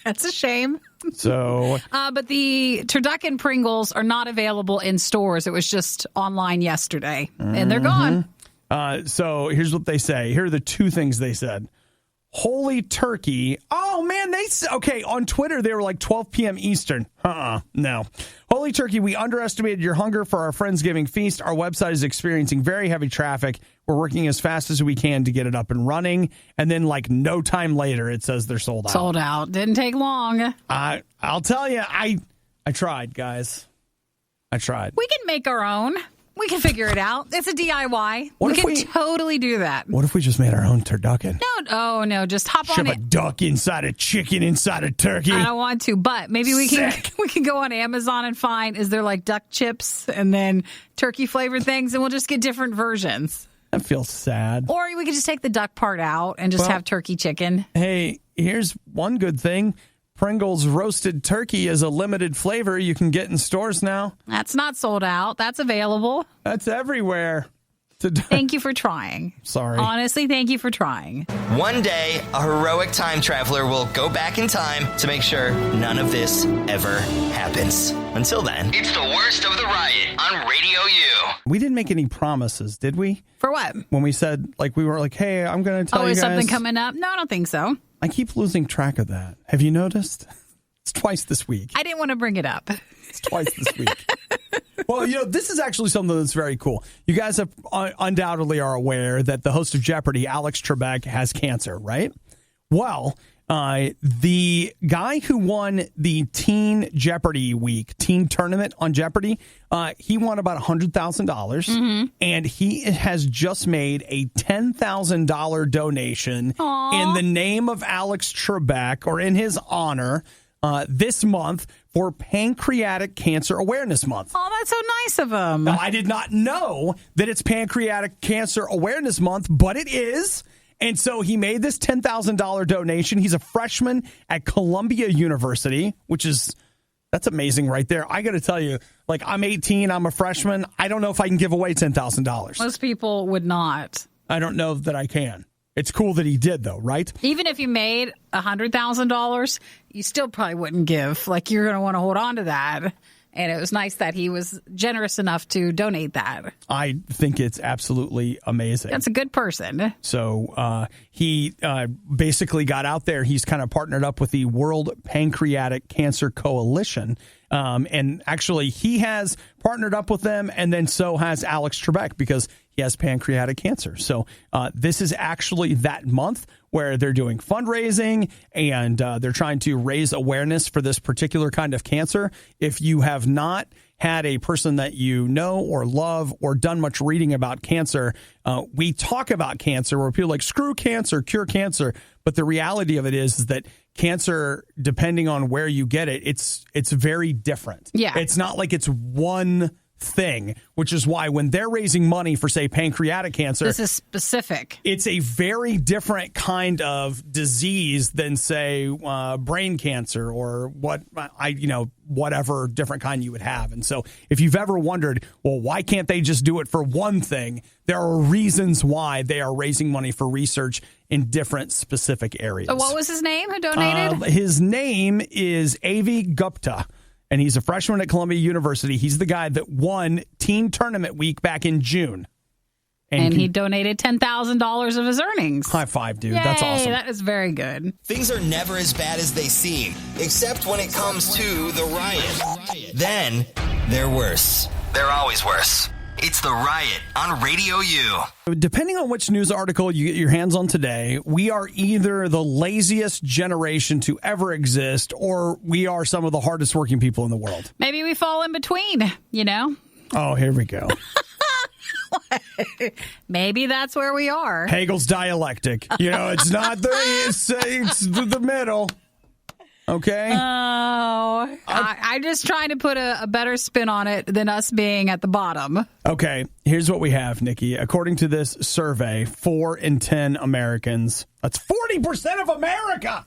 That's a shame. So, but the turducken Pringles are not available in stores. It was just online yesterday, and they're gone. So here's what they say. Here are the 2 things they said. Holy turkey. Oh, man. Okay, on Twitter, they were like 12 p.m. Eastern. No. Holy turkey, we underestimated your hunger for our Friendsgiving feast. Our website is experiencing very heavy traffic. We're working as fast as we can to get it up and running. And then, like, no time later, it says they're sold out. Sold out. Didn't take long. I'll tell you, I tried, guys. I tried. We can make our own. We can figure it out. It's a DIY. We can totally do that. What if we just made our own turducken? No, just hop Shove on it. a duck inside a chicken inside a turkey. I don't want to, but maybe we can go on Amazon and find, is there like duck chips and then turkey flavored things, and we'll just get different versions. That feels sad. Or we could just take the duck part out and just have turkey chicken. Hey, here's one good thing. Pringles roasted turkey is a limited flavor you can get in stores now. That's not sold out. That's available. That's everywhere. Thank you for trying. Sorry. Honestly, thank you for trying. One day, a heroic time traveler will go back in time to make sure none of this ever happens. Until then, it's the worst of the riot on Radio U. We didn't make any promises, did we? For what? When we said, like, we were like, hey, I'm going to tell you guys. Is something coming up? No, I don't think so. I keep losing track of that. Have you noticed? It's twice this week. I didn't want to bring it up. It's twice this week. Well, this is actually something that's very cool. You guys have undoubtedly are aware that the host of Jeopardy, Alex Trebek, has cancer, right? Well, the guy who won the Teen Jeopardy week, teen tournament on Jeopardy, he won about $100,000, and he has just made a $10,000 donation in the name of Alex Trebek, or in his honor, this month for Pancreatic Cancer Awareness Month. Oh, that's so nice of him. Now, I did not know that it's Pancreatic Cancer Awareness Month, but it is. And so he made this $10,000 donation. He's a freshman at Columbia University, that's amazing right there. I got to tell you, like, I'm 18, I'm a freshman. I don't know if I can give away $10,000. Most people would not. I don't know that I can. It's cool that he did, though, right? Even if you made $100,000, you still probably wouldn't give. Like, you're going to want to hold on to that. And it was nice that he was generous enough to donate that. I think it's absolutely amazing. That's a good person. So he basically got out there. He's kind of partnered up with the World Pancreatic Cancer Coalition. And actually, he has partnered up with them, and then so has Alex Trebek, because he has pancreatic cancer. So this is actually that month where they're doing fundraising, and they're trying to raise awareness for this particular kind of cancer. If you have not had a person that you know or love or done much reading about cancer, we talk about cancer where people are like, screw cancer, cure cancer. But the reality of it is that cancer, depending on where you get it, it's very different. Yeah. It's not like it's one thing, which is why when they're raising money for, say, pancreatic cancer, This is specific. it's a very different kind of disease than, say, brain cancer or whatever different kind you would have. And so if you've ever wondered, well, why can't they just do it for one thing? There are reasons why they are raising money for research in different specific areas. So what was his name who donated? His name is Avi Gupta, and he's a freshman at Columbia University. He's the guy that won Teen Tournament Week back in June. And he donated $10,000 of his earnings. High five, dude. Yay, That's awesome. That is very good. Things are never as bad as they seem, except when it comes to the riot. Then they're worse. They're always worse. It's the Riot on Radio U. Depending on which news article you get your hands on today, we are either the laziest generation to ever exist, or we are some of the hardest working people in the world. Maybe we fall in between, you know? Oh, here we go. Maybe that's where we are. Hegel's dialectic. It's not it's the middle. Okay. Oh, I'm just trying to put a better spin on it than us being at the bottom. Okay, here's what we have, Nikki. According to this survey, 4 in 10 Americans, that's 40% of America,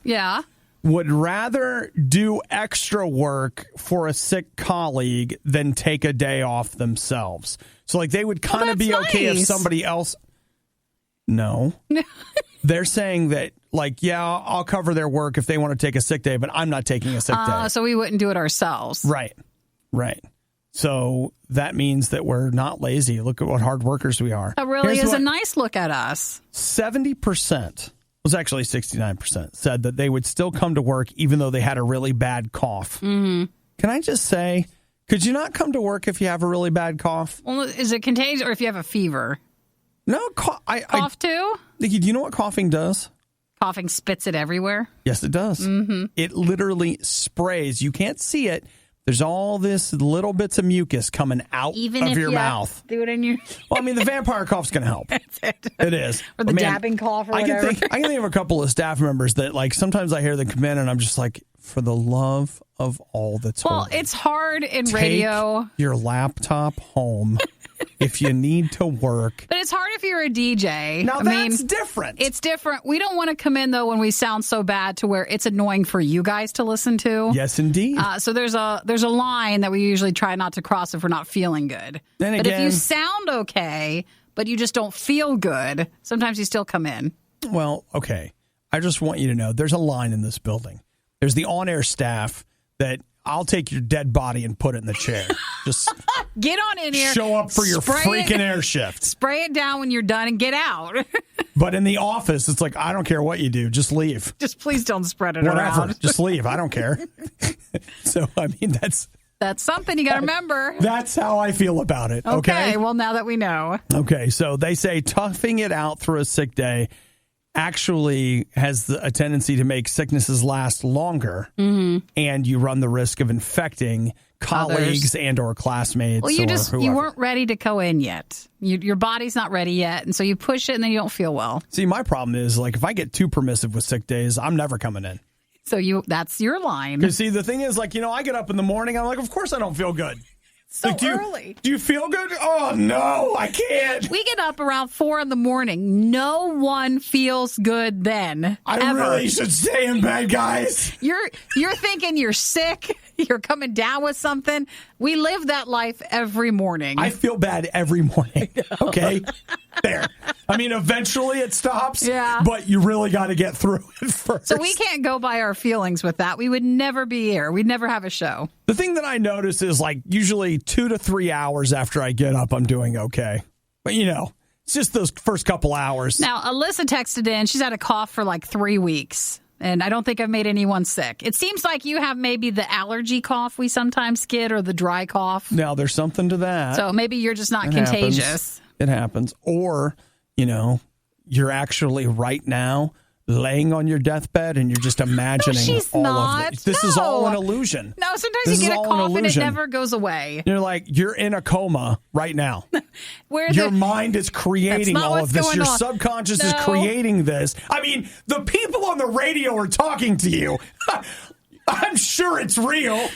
would rather do extra work for a sick colleague than take a day off themselves. So, they would kind of be okay if somebody else... No. They're saying that, I'll cover their work if they want to take a sick day, but I'm not taking a sick day. So we wouldn't do it ourselves. Right. So that means that we're not lazy. Look at what hard workers we are. That really is a nice look at us. 70%, was actually 69%, said that they would still come to work even though they had a really bad cough. Mm-hmm. Can I just say, could you not come to work if you have a really bad cough? Well, is it contagious or if you have a fever? No, cough too? Nikki, do you know what coughing does? Coughing spits it everywhere? Yes, it does. Mm-hmm. It literally sprays. You can't see it. There's all this little bits of mucus coming out of your mouth. Do it in your... Well, the vampire cough's going to help. That's it. It is. Or the dabbing cough or whatever. I can think of a couple of staff members that, sometimes I hear them come in and I'm just like, for the love of all that's holy. It's hard in take radio. Your laptop home if you need to work. But it's hard if you're a DJ. Now, that's different. It's different. We don't want to come in, though, when we sound so bad to where it's annoying for you guys to listen to. Yes, indeed. So there's a line that we usually try not to cross if we're not feeling good. But if you sound okay, but you just don't feel good, sometimes you still come in. Well, okay. I just want you to know there's a line in this building. There's the on-air staff that I'll take your dead body and put it in the chair. Just get on in here. Show up for your freaking air shift. Spray it down when you're done and get out. But in the office, it's I don't care what you do. Just leave. Just please don't spread it Whatever. around. Just leave. I don't care. So, that's something you got to remember. That's how I feel about it. Okay. Well, now that we know. Okay. So they say toughing it out through a sick day actually has a tendency to make sicknesses last longer, and you run the risk of infecting colleagues and or classmates. Well, you weren't ready to go in yet. Your body's not ready yet, and so you push it, and then you don't feel well. See, my problem is if I get too permissive with sick days, I'm never coming in. So that's your line. Because see, the thing is, I get up in the morning, I'm of course I don't feel good. So early. Do you feel good? Oh, no, I can't. We get up around 4 a.m. No one feels good then. I really should stay in bed, guys. You're thinking you're sick. You're coming down with something. We live that life every morning. I feel bad every morning. Okay? There. Eventually it stops. Yeah. But you really got to get through it first. So we can't go by our feelings with that. We would never be here. We'd never have a show. The thing that I notice is usually 2 to 3 hours after I get up, I'm doing okay. But it's just those first couple hours. Now, Alyssa texted in. She's had a cough for 3 weeks. And I don't think I've made anyone sick. It seems like you have maybe the allergy cough we sometimes get or the dry cough. Now, there's something to that. So maybe you're just not contagious. It happens. Or, you're actually right now laying on your deathbed and you're just imagining of this. This is all an illusion. No, sometimes you get a cough and it never goes away. You're in a coma right now. Your mind is creating all of this. Your subconscious is creating this. The people on the radio are talking to you. I'm sure it's real.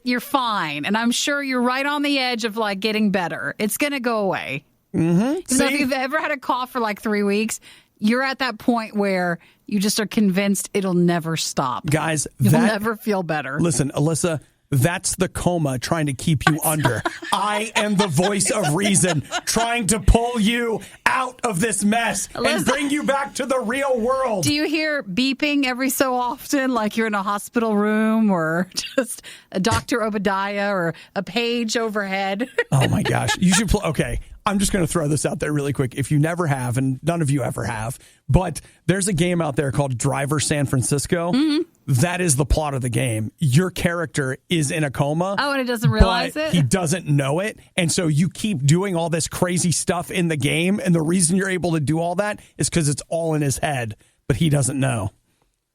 You're fine. And I'm sure you're right on the edge of like getting better. It's going to go away. Mm-hmm. So if you've ever had a cough for like 3 weeks, you're at that point where you just are convinced it'll never stop. Guys, you'll never feel better. Listen, Alyssa, that's the coma trying to keep you under. I am the voice of reason trying to pull you out of this mess and bring you back to the real world. Do you hear beeping every so often, like you're in a hospital room or just a Dr. Obadiah or a page overhead? Oh, my gosh. You should okay. I'm just going to throw this out there really quick. If you never have, and none of you ever have, but there's a game out there called Driver San Francisco. Mm-hmm. That is the plot of the game. Your character is in a coma. Oh, and it doesn't realize it? He doesn't know it. And so you keep doing all this crazy stuff in the game. And the reason you're able to do all that is because it's all in his head, but he doesn't know.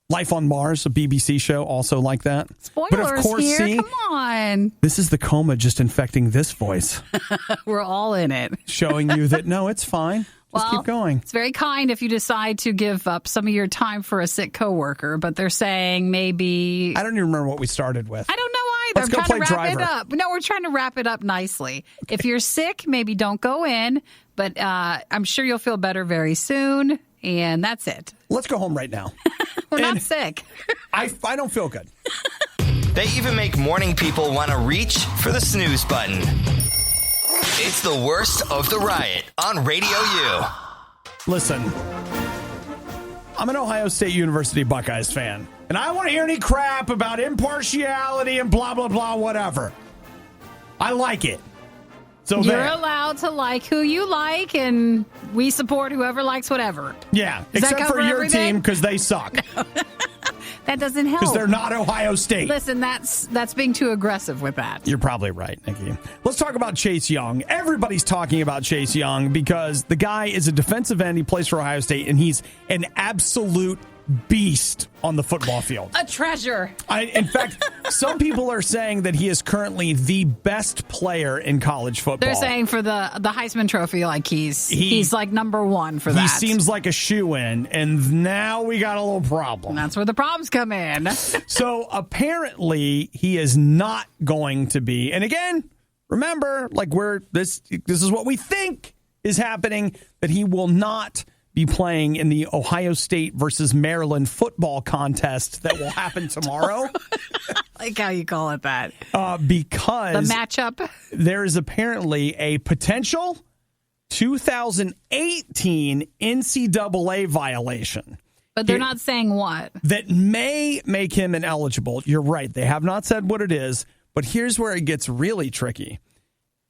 Life on Mars, a BBC show, also like that. Spoilers but of course, here. see, come on. This is the coma just infecting this voice. We're all in it. Showing you that, no, it's fine. Just keep going. It's very kind if you decide to give up some of your time for a sick coworker, but they're saying maybe... I don't even remember what we started with. I don't know either. Let's go play I'm trying to wrap Driver. it up. No, we're trying to wrap it up nicely. Okay. If you're sick, maybe don't go in, but I'm sure you'll feel better very soon, and that's it. Let's go home right now. We're not sick. I don't feel good. They even make morning people want to reach for the snooze button. It's the worst of the riot on Radio U. Listen, I'm an Ohio State University Buckeyes fan, and I don't want to hear any crap about impartiality and blah, blah, blah, whatever. I like it. So You're allowed to like who you like, and we support whoever likes whatever. Yeah, Does that except for cover your everything? team because they suck. That doesn't help. Because they're not Ohio State. Listen, that's being too aggressive with that. You're probably right, Nikki. Let's talk about Chase Young. Everybody's talking about Chase Young because the guy is a defensive end. He plays for Ohio State, and he's an absolute beast on the football field. A treasure. In fact, some people are saying that he is currently the best player in college football. They're saying for the Heisman Trophy, like he's like number one for that. He seems like a shoo-in, and now we got a little problem. And that's where the problems come in. So apparently he is not going to be. And again, remember, like this is what we think is happening, that he will not be playing in the Ohio State versus Maryland football contest that will happen tomorrow. Like how you call it that. Because the matchup. There is apparently a potential 2018 NCAA violation. But they're not saying what. That may make him ineligible. You're right. They have not said what it is. But here's where it gets really tricky.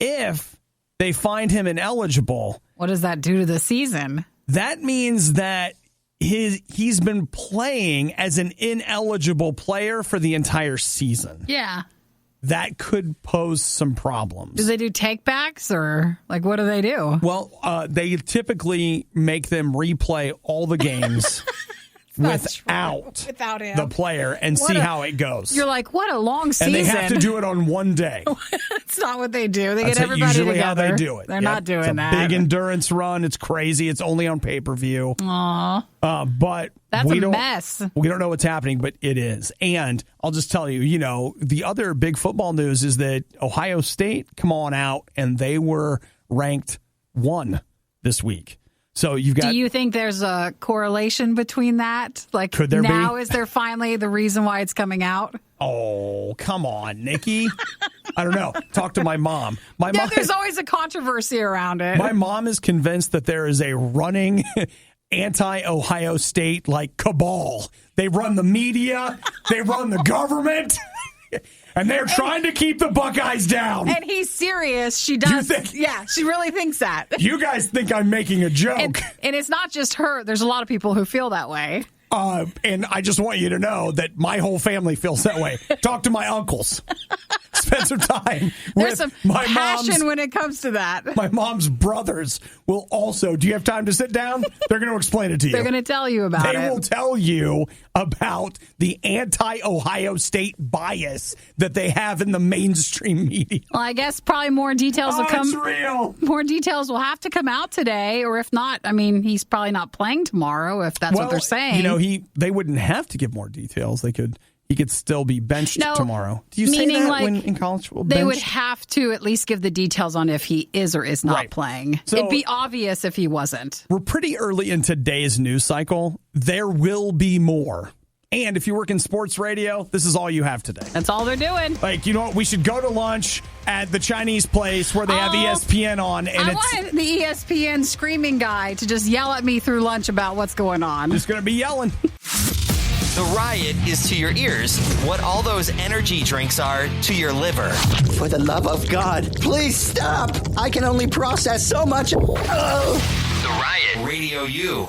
If they find him ineligible. What does that do to the season? That means that he's been playing as an ineligible player for the entire season. Yeah. That could pose some problems. Do they do take-backs or like what do they do? Well, they typically make them replay all the games without him. the player and see how it goes. You're like, what a long season. And they have to do it on one day. That's not what they do. They That's get everybody usually together. how they do it. They're not doing it's a that. Big endurance run. It's crazy. It's only on pay-per-view. Aww. But that's a mess. We don't know what's happening, but it is. And I'll just tell you, the other big football news is that Ohio State come on out and they were ranked 1 this week. So you've got. Do you think there's a correlation between that? Like, could there now be? Is there finally the reason why it's coming out? Oh, come on, Nikki. I don't know. Talk to my mom. Mom. There's always a controversy around it. My mom is convinced that there is a running anti-Ohio State like cabal. They run the media. They run the government. And they're trying to keep the Buckeyes down. And he's serious. She does. Yeah, she really thinks that. You guys think I'm making a joke. And it's not just her. There's a lot of people who feel that way. And I just want you to know that my whole family feels that way. Talk to my uncles. Spend some time There's with some my passion when it comes to that. My mom's brothers will also. Do you have time to sit down? They're going to explain it to you. They're going to tell you about it. They will tell you about the anti-Ohio State bias that they have in the mainstream media. Well, I guess probably more details will come. It's real. More details will have to come out today, or if not, I mean, he's probably not playing tomorrow if that's what they're saying. They wouldn't have to give more details. They could, he could still be benched tomorrow. Do you say meaning, that like, when in college football? They would have to at least give the details on if he is or is not Right. playing. So- It'd be obvious if he wasn't. We're pretty early in today's news cycle. There will be more. And if you work in sports radio, this is all you have today. That's all they're doing. Like, you know what? We should go to lunch at the Chinese place where they have ESPN on. And I want the ESPN screaming guy to just yell at me through lunch about what's going on. Just going to be yelling. The Riot is to your ears what all those energy drinks are to your liver. For the love of God, please stop. I can only process so much. The Riot, RadioU.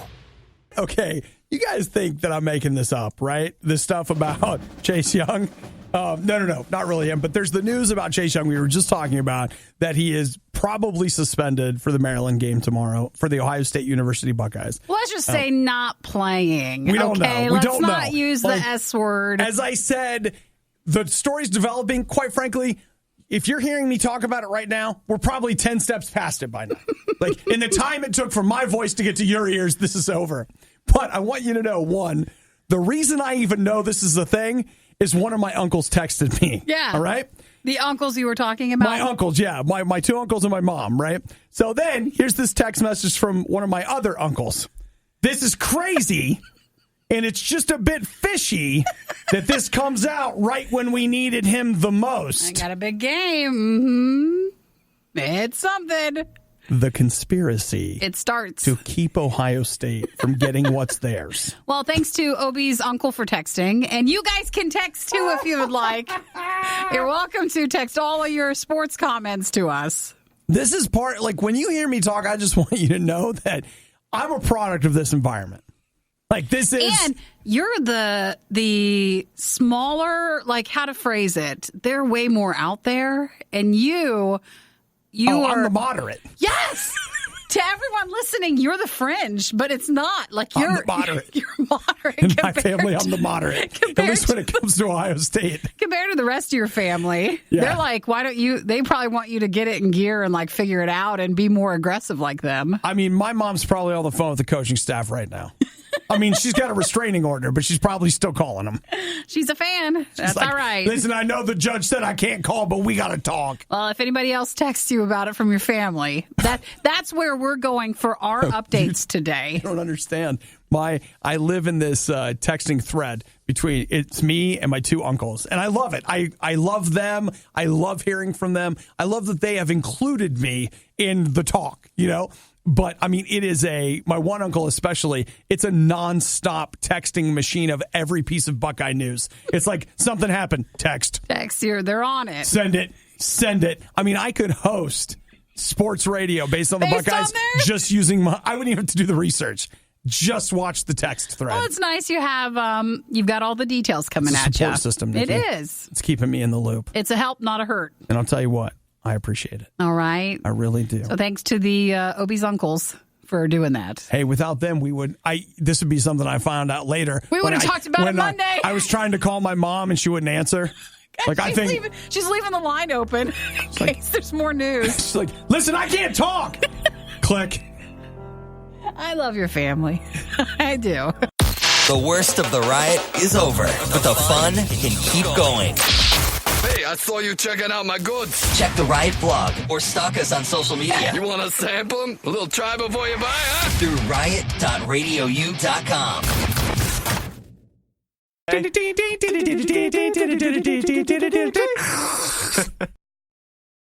Okay, you guys think that I'm making this up, right? This stuff about Chase Young. No, not really him. But there's the news about Chase Young we were just talking about, that he is probably suspended for the Maryland game tomorrow for the Ohio State University Buckeyes. Let's just say not playing. We don't know. We Let's don't not know. use the S word. As I said, the story's developing. Quite frankly, if you're hearing me talk about it right now, we're probably 10 steps past it by now. Like, in the time it took for my voice to get to your ears, this is over. But I want you to know, one, the reason I even know this is a thing is one of my uncles texted me. Yeah. All right? The uncles you were talking about? My uncles, yeah. My two uncles and my mom, right? So then here's this text message from one of my other uncles. This is crazy, and it's just a bit fishy that this comes out right when we needed him the most. I got a big game. It's something. The conspiracy. It starts. To keep Ohio State from getting what's theirs. Well, thanks to Obi's uncle for texting. And you guys can text too if you would like. You're welcome to text all of your sports comments to us. This is part, like, when you hear me talk, I just want you to know that I'm a product of this environment. Like, this is... And you're the smaller, like, how to phrase it. They're way more out there. And you are... I'm the moderate. Yes! To everyone listening, you're the fringe, but it's not. Like, you're the moderate. You're moderate. In my family, I'm the moderate. At least when it comes to Ohio State. Compared to the rest of your family, Yeah. they're like, why don't you? They probably want you to get it in gear and like figure it out and be more aggressive like them. I mean, my mom's probably on the phone with the coaching staff right now. I mean, she's got a restraining order, but she's probably still calling them. She's a fan. That's like, all right. Listen, I know the judge said I can't call, but we got to talk. Well, if anybody else texts you about it from your family, that's where we're going for our updates today. I don't understand. I live in this texting thread between it's me and my two uncles, and I love it. I love them. I love hearing from them. I love that they have included me in the talk, you know? But, I mean, it is my one uncle especially, it's a nonstop texting machine of every piece of Buckeye news. It's like, something happened, text. Text here, they're on it. Send it. I mean, I could host sports radio based on the Based Buckeyes on theirs? just using I wouldn't even have to do the research. Just watch the text thread. Well, it's nice you have, you've got all the details coming It's a at you. support system, Nikki. It is. It's keeping me in the loop. It's a help, not a hurt. And I'll tell you what, I appreciate it. All right. I really do. So thanks to the Obi's uncles for doing that. Hey, without them, this would be something I found out later. We would have talked about it Monday. I was trying to call my mom and she wouldn't answer. Like, she's leaving the line open in case there's more news. She's like, listen, I can't talk. Click. I love your family. I do. The worst of the Riot is over, but the fun can keep going. Hey, I saw you checking out my goods. Check the Riot blog or stalk us on social media You want to sample them? A little try before you buy, huh? through riot.radiou.com.